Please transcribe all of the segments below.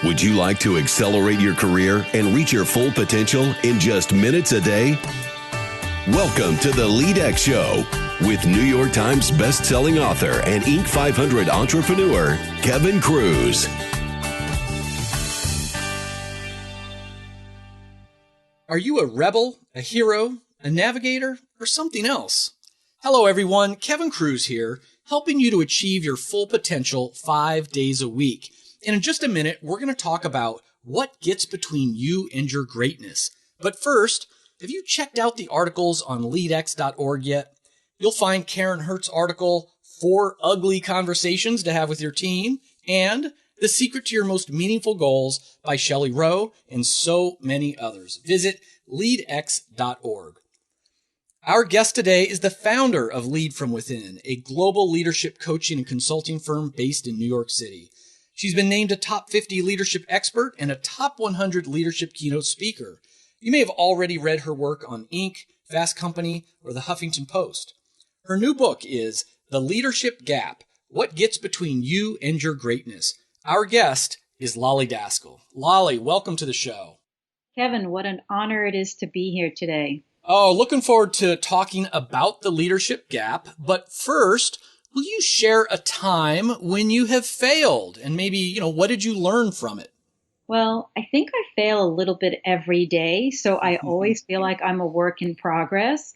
Would you like to accelerate your career and reach your full potential in just minutes a day? Welcome to the LEADx Show with New York Times best-selling author and Inc. 500 entrepreneur, Kevin Kruse. Are you a rebel, a hero, a navigator, or something else? Hello, everyone. Kevin Kruse here, helping you to achieve your full potential 5 days a week. And in just a minute, we're going to talk about what gets between you and your greatness. But first, have you checked out the articles on leadx.org yet? You'll find Karen Hurt's article, 4 Ugly Conversations to Have with Your Team, and The Secret to Your Most Meaningful Goals by Shelley Rowe, and so many others. Visit leadx.org. Our guest today is the founder of Lead From Within, a global leadership coaching and consulting firm based in New York City. She's been named a top 50 leadership expert and a top 100 leadership keynote speaker. You may have already read her work on Inc., Fast Company, or the Huffington Post. Her new book is The Leadership Gap: What Gets Between You and Your Greatness. Our guest is Lolly Daskal. Lolly, welcome to the show. Kevin, what an honor it is to be here today. Oh, looking forward to talking about the leadership gap. But first, will you share a time when you have failed? And maybe, what did you learn from it? Well, I think I fail a little bit every day, so I always feel like I'm a work in progress.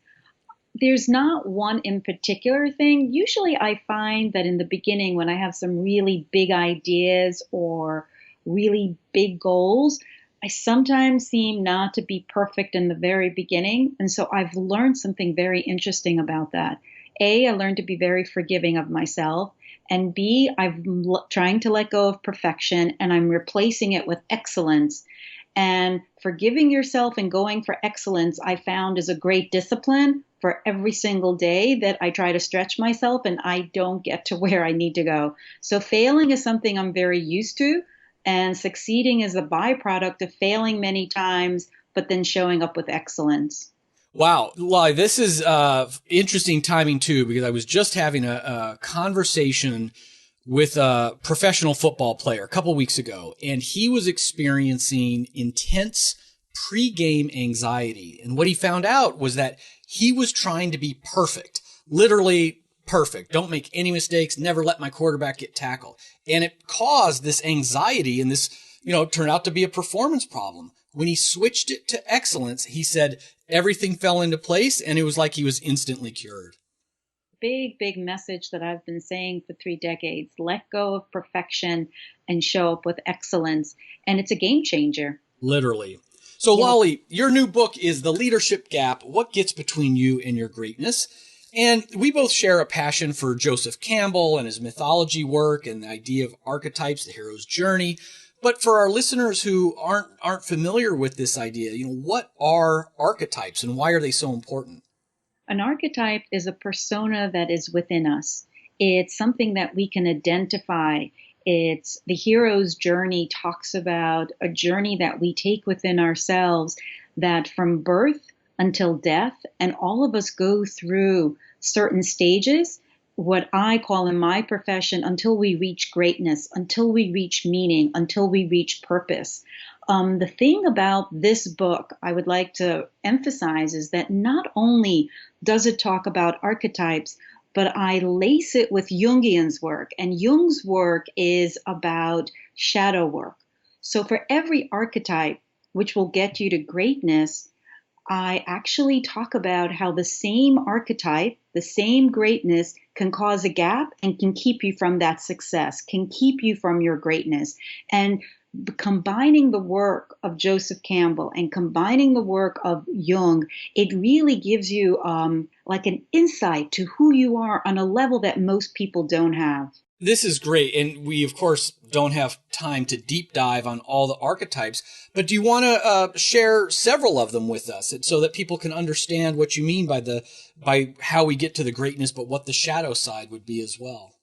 There's not one in particular thing. Usually I find that in the beginning when I have some really big ideas or really big goals, I sometimes seem not to be perfect in the very beginning. And so I've learned something very interesting about that. A, I learned to be very forgiving of myself. And B, I'm trying to let go of perfection and I'm replacing it with excellence. And forgiving yourself and going for excellence, I found is a great discipline for every single day that I try to stretch myself and I don't get to where I need to go. So failing is something I'm very used to, and succeeding is a byproduct of failing many times, but then showing up with excellence. Wow. Lolly, this is interesting timing too, because I was just having a conversation with a professional football player a couple weeks ago, and he was experiencing intense pre-game anxiety. And what he found out was that he was trying to be perfect, literally perfect. Don't make any mistakes. Never let my quarterback get tackled. And it caused this anxiety, and this, turned out to be a performance problem. When he switched it to excellence, he said everything fell into place, and it was like he was instantly cured. Big message that I've been saying for 3 decades. Let go of perfection and show up with excellence. And it's a game changer. Literally. So Lolly, your new book is The Leadership Gap: What Gets Between You and Your Greatness. And we both share a passion for Joseph Campbell and his mythology work and the idea of archetypes, the hero's journey. But for our listeners who aren't familiar with this idea, what are archetypes and why are they so important? An archetype is a persona that is within us. It's something that we can identify. It's the hero's journey talks about a journey that we take within ourselves, that from birth until death, and all of us go through certain stages, what I call in my profession, until we reach greatness, until we reach meaning, until we reach purpose. The thing about this book I would like to emphasize is that not only does it talk about archetypes, but I lace it with Jungian's work. And Jung's work is about shadow work. So for every archetype, which will get you to greatness, I actually talk about how the same archetype, the same greatness can cause a gap and can keep you from that success, can keep you from your greatness. And combining the work of Joseph Campbell and combining the work of Jung, it really gives you like an insight to who you are on a level that most people don't have. This is great. And we, of course, don't have time to deep dive on all the archetypes, but do you want to share several of them with us so that people can understand what you mean by how we get to the greatness, but what the shadow side would be as well?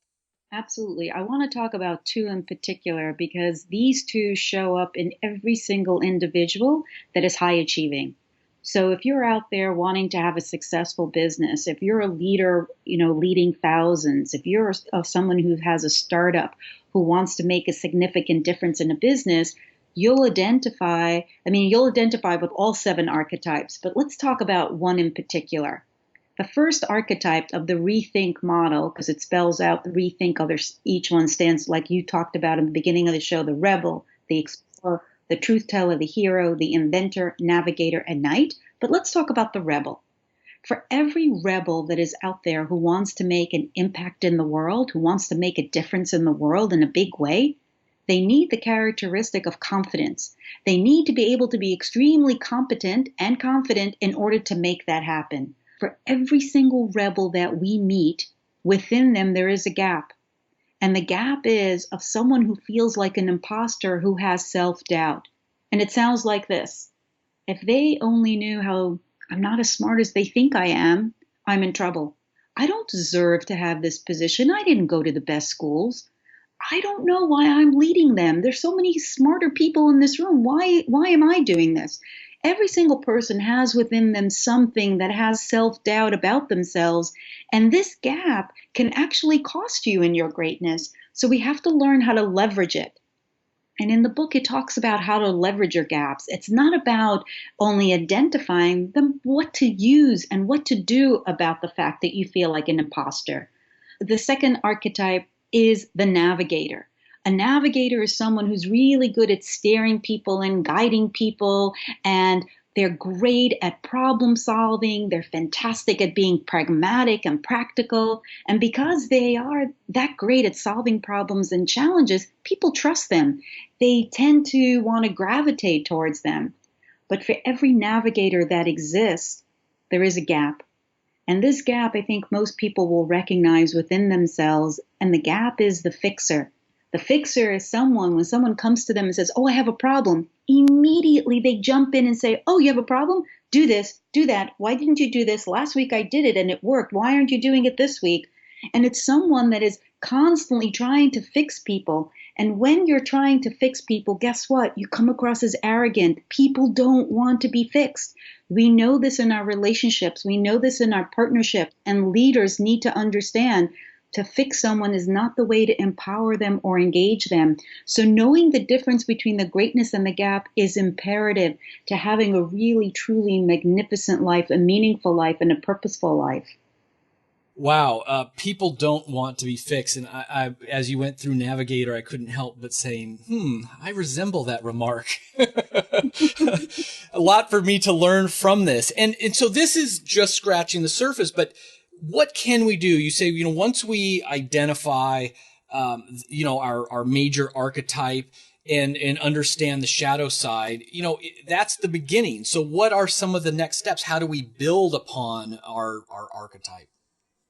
Absolutely. I want to talk about 2 in particular because these 2 show up in every single individual that is high achieving. So if you're out there wanting to have a successful business, if you're a leader, leading thousands, if you're someone who has a startup, who wants to make a significant difference in a business, you'll identify with all 7 archetypes, but let's talk about one in particular. The first archetype of the rethink model, because it spells out the rethink, each one stands, like you talked about in the beginning of the show, the rebel, the explorer, the truth teller, the hero, the inventor, navigator, and knight. But let's talk about the rebel. For every rebel that is out there who wants to make an impact in the world, who wants to make a difference in the world in a big way, they need the characteristic of confidence. They need to be able to be extremely competent and confident in order to make that happen. For every single rebel that we meet, within them there is a gap. And the gap is of someone who feels like an imposter, who has self-doubt. And it sounds like this. If they only knew how I'm not as smart as they think I am, I'm in trouble. I don't deserve to have this position. I didn't go to the best schools. I don't know why I'm leading them. There's so many smarter people in this room. Why am I doing this? Every single person has within them something that has self-doubt about themselves, and this gap can actually cost you in your greatness. So we have to learn how to leverage it. And in the book, it talks about how to leverage your gaps. It's not about only identifying them, what to use and what to do about the fact that you feel like an imposter. The second archetype is the navigator. A navigator is someone who's really good at steering people and guiding people, and they're great at problem solving. They're fantastic at being pragmatic and practical. And because they are that great at solving problems and challenges, people trust them. They tend to want to gravitate towards them. But for every navigator that exists, there is a gap. And this gap, I think most people will recognize within themselves. And the gap is the fixer. The fixer is someone, when someone comes to them and says, oh, I have a problem, immediately they jump in and say, oh, you have a problem? Do this, do that. Why didn't you do this? Last week I did it and it worked. Why aren't you doing it this week? And it's someone that is constantly trying to fix people. And when you're trying to fix people, guess what? You come across as arrogant. People don't want to be fixed. We know this in our relationships. We know this in our partnerships. And leaders need to understand to fix someone is not the way to empower them or engage them. So knowing the difference between the greatness and the gap is imperative to having a really, truly magnificent life, a meaningful life, and a purposeful life. Wow. People don't want to be fixed. And I, as you went through Navigator, I couldn't help but saying, I resemble that remark. A lot for me to learn from this. And so this is just scratching the surface, but what can we do? You say, once we identify, our major archetype and understand the shadow side, that's the beginning. So what are some of the next steps? How do we build upon our archetype?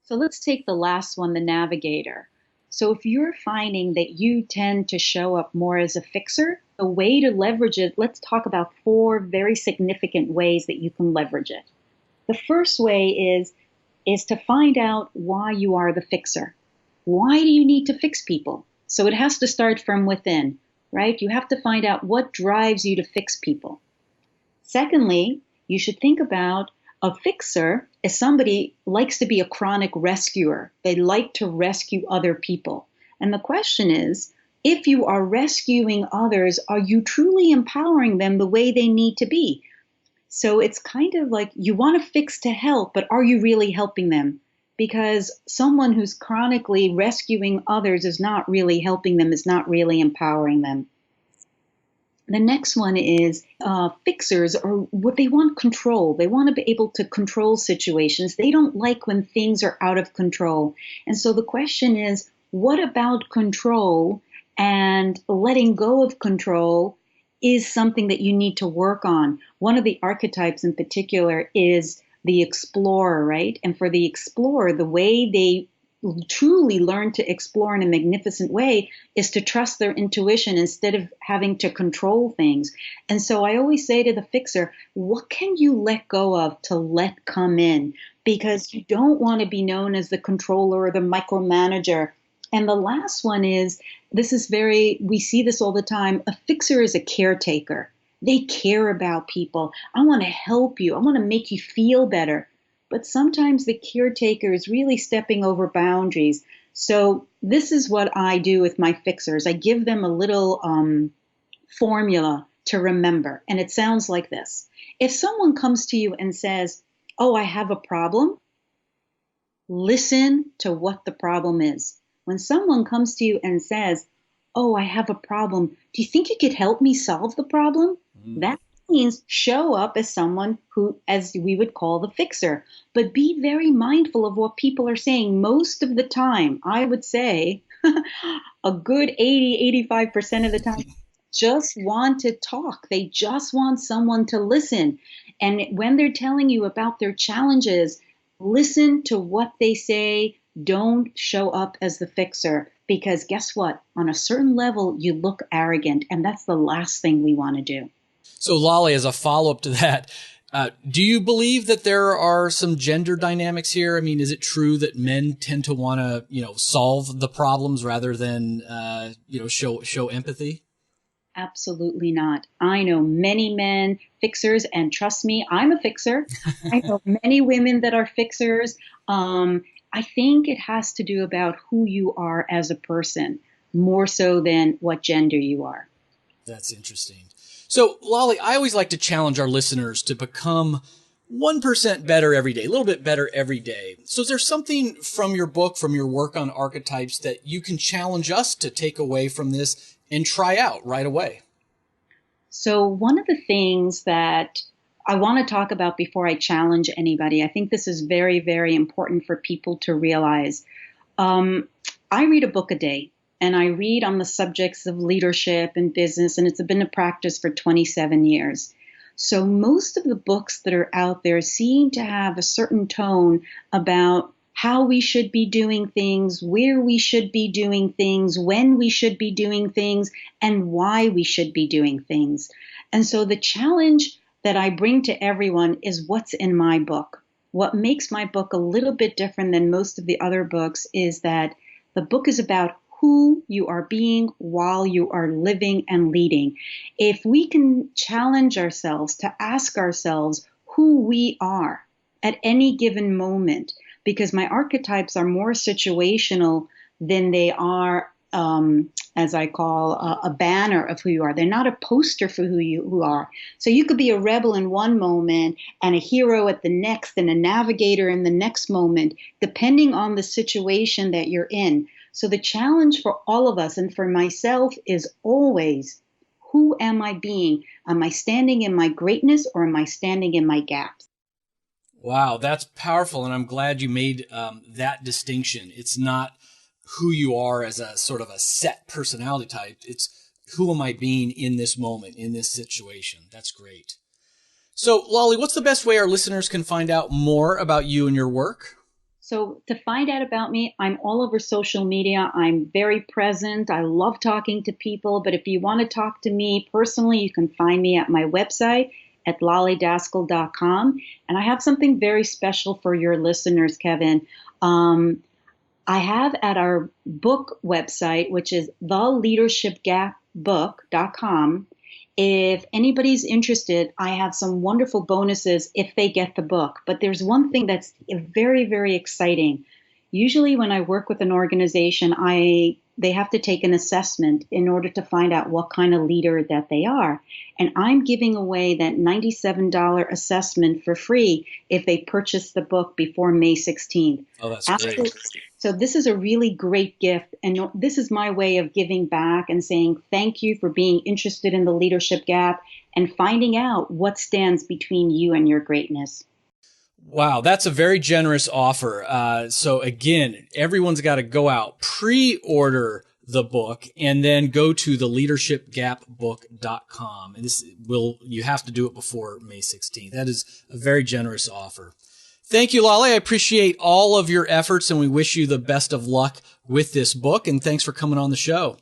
So let's take the last one, the navigator. So if you're finding that you tend to show up more as a fixer, a way to leverage it, let's talk about 4 very significant ways that you can leverage it. The first way is to find out why you are the fixer. Why do you need to fix people? So it has to start from within, right? You have to find out what drives you to fix people. Secondly, you should think about a fixer as somebody likes to be a chronic rescuer. They like to rescue other people. And the question is, if you are rescuing others, are you truly empowering them the way they need to be? So it's kind of like you want to fix to help, but are you really helping them? Because someone who's chronically rescuing others is not really helping them, is not really empowering them. The next one is fixers, or what they want control. They want to be able to control situations. They don't like when things are out of control. And so the question is, what about control and letting go of control is something that you need to work on? One of the archetypes in particular is the explorer, right? And for the explorer, the way they truly learn to explore in a magnificent way is to trust their intuition instead of having to control things. And so I always say to the fixer, what can you let go of to let come in? Because you don't want to be known as the controller or the micromanager. And the last one is, we see this all the time, a fixer is a caretaker. They care about people. I want to help you. I want to make you feel better. But sometimes the caretaker is really stepping over boundaries. So this is what I do with my fixers. I give them a little formula to remember. And it sounds like this. If someone comes to you and says, "Oh, I have a problem," listen to what the problem is. When someone comes to you and says, "Oh, I have a problem. Do you think you could help me solve the problem?" That means show up as someone who, as we would call the fixer, but be very mindful of what people are saying. Most of the time, I would say a good 80-85% of the time, just want to talk. They just want someone to listen. And when they're telling you about their challenges, listen to what they say. Don't show up as the fixer, because guess what? On a certain level, you look arrogant, and that's the last thing we want to do. So Lolly, as a follow-up to that, do you believe that there are some gender dynamics here? I mean, is it true that men tend to want to, solve the problems rather than, show empathy? Absolutely not. I know many men fixers, and trust me, I'm a fixer. I know many women that are fixers. I think it has to do about who you are as a person, more so than what gender you are. That's interesting. So, Lolly, I always like to challenge our listeners to become 1% better every day, a little bit better every day. So is there something from your book, from your work on archetypes, that you can challenge us to take away from this and try out right away? So one of the things that I want to talk about before I challenge anybody, I think this is very, very important for people to realize. I read a book a day. And I read on the subjects of leadership and business, and it's been a practice for 27 years. So most of the books that are out there seem to have a certain tone about how we should be doing things, where we should be doing things, when we should be doing things, and why we should be doing things. And so the challenge that I bring to everyone is what's in my book. What makes my book a little bit different than most of the other books is that the book is about who you are being while you are living and leading. If we can challenge ourselves to ask ourselves who we are at any given moment, because my archetypes are more situational than they are, as I call, a banner of who you are. They're not a poster for who you are. So you could be a rebel in one moment and a hero at the next and a navigator in the next moment, depending on the situation that you're in. So the challenge for all of us and for myself is always, who am I being? Am I standing in my greatness, or am I standing in my gaps? Wow, that's powerful. And I'm glad you made that distinction. It's not who you are as a sort of a set personality type. It's who am I being in this moment, in this situation. That's great. So Lolly, what's the best way our listeners can find out more about you and your work? So to find out about me, I'm all over social media. I'm very present. I love talking to people. But if you want to talk to me personally, you can find me at my website at lollydaskal.com. And I have something very special for your listeners, Kevin. I have at our book website, which is theleadershipgapbook.com. If anybody's interested, I have some wonderful bonuses if they get the book. But there's one thing that's very, very exciting. Usually when I work with an organization, they have to take an assessment in order to find out what kind of leader that they are. And I'm giving away that $97 assessment for free if they purchase the book before May 16th. Oh, that's Absolutely. great. So this is a really great gift. And this is my way of giving back and saying thank you for being interested in the Leadership Gap and finding out what stands between you and your greatness. Wow, that's a very generous offer. So again, everyone's got to go out, pre-order the book, and then go to the leadershipgapbook.com. And you have to do it before May 16th. That is a very generous offer. Thank you, Lolly. I appreciate all of your efforts, and we wish you the best of luck with this book. And thanks for coming on the show.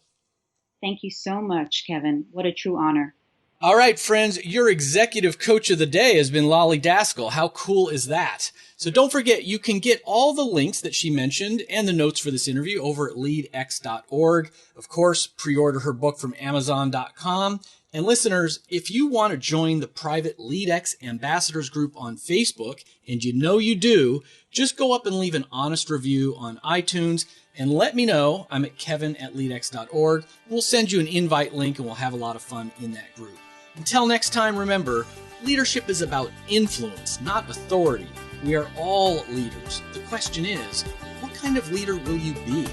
Thank you so much, Kevin. What a true honor. All right, friends, your executive coach of the day has been Lolly Daskal. How cool is that? So don't forget, you can get all the links that she mentioned and the notes for this interview over at leadx.org. Of course, pre-order her book from amazon.com. And listeners, if you want to join the private LEADx Ambassadors group on Facebook, and you know you do, just go up and leave an honest review on iTunes and let me know. I'm at kevin@leadx.org. We'll send you an invite link and we'll have a lot of fun in that group. Until next time, remember, leadership is about influence, not authority. We are all leaders. The question is, what kind of leader will you be?